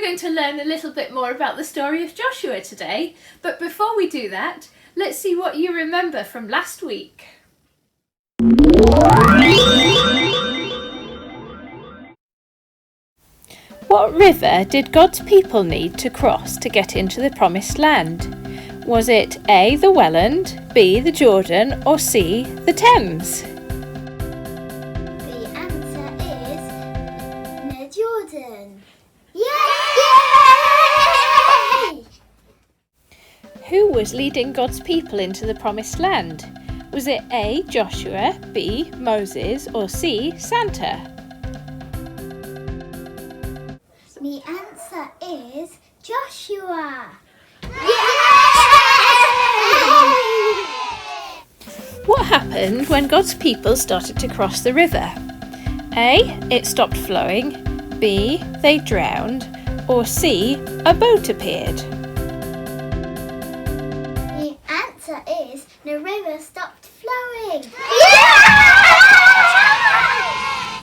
going to learn a little bit more about the story of Joshua today, but before we do that, let's see what you remember from last week. What river did God's people need to cross to get into the Promised Land? Was it A, the Welland, B, the Jordan, or C, the Thames? The answer is the Jordan. Yay! Who was leading God's people into the Promised Land? Was it A, Joshua, B, Moses, or C, Santa? The answer is Joshua. What happened when God's people started to cross the river? A, it stopped flowing, B, they drowned, or C, a boat appeared? The answer is the river stopped flowing.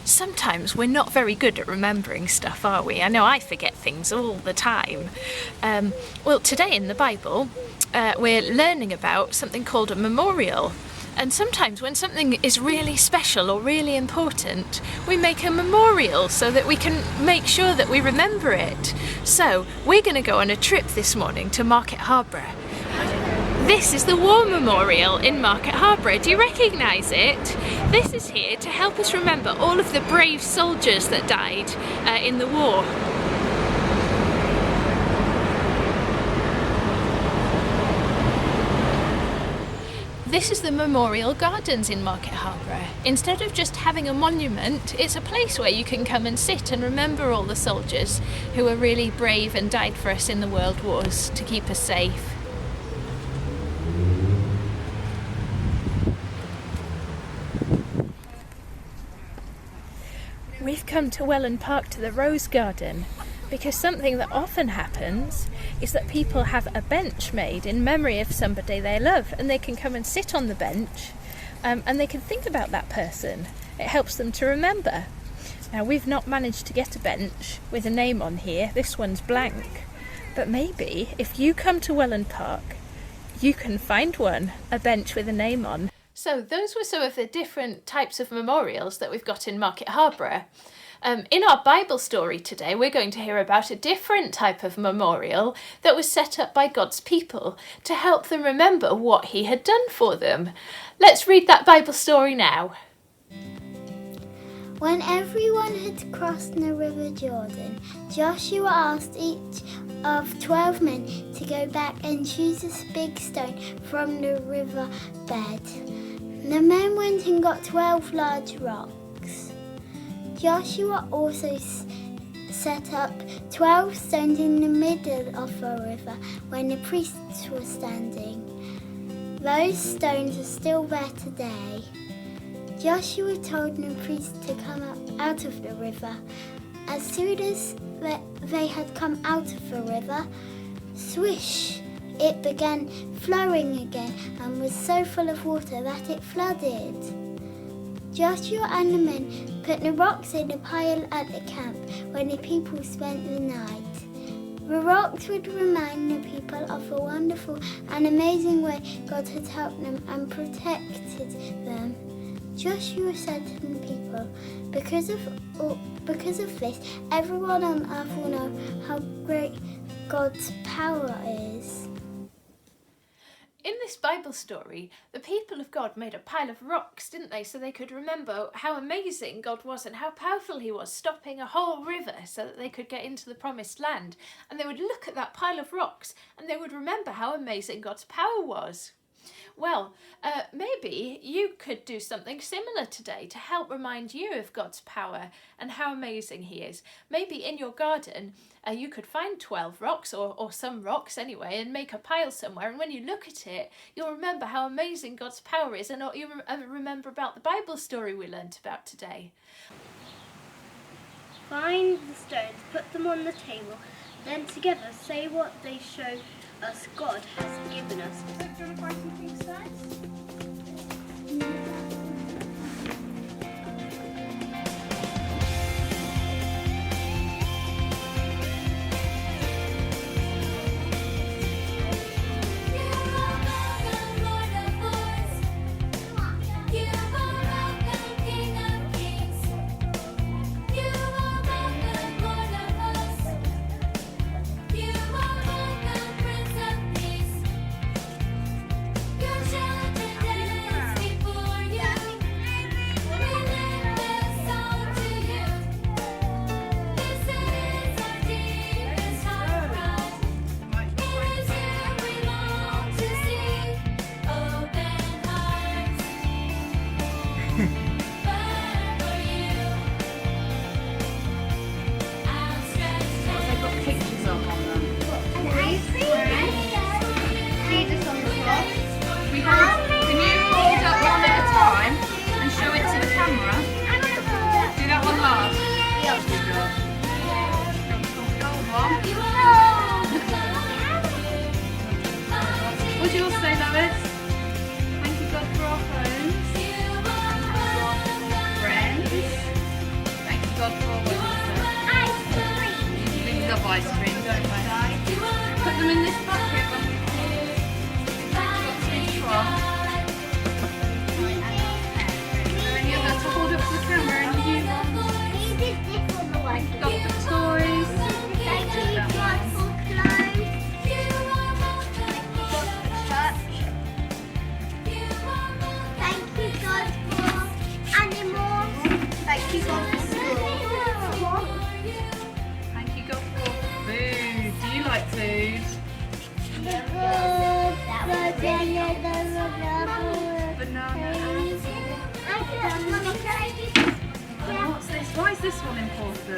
Sometimes we're not very good at remembering stuff, are we? I know I forget things all the time. Well, today in the Bible, we're learning about something called a memorial. And sometimes when something is really special or really important, we make a memorial so that we can make sure that we remember it. So we're going to go on a trip this morning to Market Harborough. This is the War Memorial in Market Harborough. Do you recognise it? This is here to help us remember all of the brave soldiers that died in the war. This is the Memorial Gardens in Market Harborough. Instead of just having a monument, it's a place where you can come and sit and remember all the soldiers who were really brave and died for us in the world wars to keep us safe. We've come to Welland Park to the Rose Garden because something that often happens is that people have a bench made in memory of somebody they love, and they can come and sit on the bench and they can think about that person. It helps them to remember. Now, we've not managed to get a bench with a name on here. This one's blank. But maybe if you come to Welland Park, you can find one, a bench with a name on. So those were some of the different types of memorials that we've got in Market Harborough. In our Bible story today, we're going to hear about a different type of memorial that was set up by God's people to help them remember what he had done for them. Let's read that Bible story now. When everyone had crossed the river Jordan, Joshua asked each of 12 men to go back and choose a big stone from the river bed. The men went and got 12 large rocks. Joshua also set up 12 stones in the middle of the river when the priests were standing. Those stones are still there today. Joshua told the priests to come up out of the river. As soon as they had come out of the river, swish, it began flowing again and was so full of water that it flooded. Joshua and the men put the rocks in a pile at the camp where the people spent the night. The rocks would remind the people of the wonderful and amazing way God had helped them and protected them. Joshua said to the people, because of this, everyone on earth will know how great God's power is. In this Bible story, the people of God made a pile of rocks, didn't they? So they could remember how amazing God was and how powerful he was, stopping a whole river so that they could get into the Promised Land. And they would look at that pile of rocks and they would remember how amazing God's power was. Well, maybe you could do something similar today to help remind you of God's power and how amazing he is. Maybe in your garden you could find 12 rocks or some rocks anyway and make a pile somewhere, and when you look at it you'll remember how amazing God's power is, and you remember about the Bible story we learnt about today. Find the stones, put them on the table, then together say what they show us God has given us. So, do you want to buy some things first? They've got pictures on them. Jesus on the cross. Can you hold up one at a time and show it to the camera? Do that one last. Gold one. What's yours say, Lois? Thank you God for our phones. Friends. Thank you God for our weather. We love ice cream, don't we? Put them in this bucket when we got to this trough. And then you're going to hold up to the camera and you got the toys. Thank you God for school. Thank you God for food. Do you like food? Banana. And what's this? Why is this one important? Can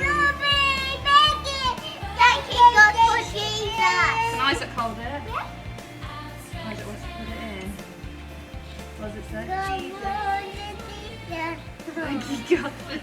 Isaac hold it? Isaac wants to put it in. What does it say? Thank you God for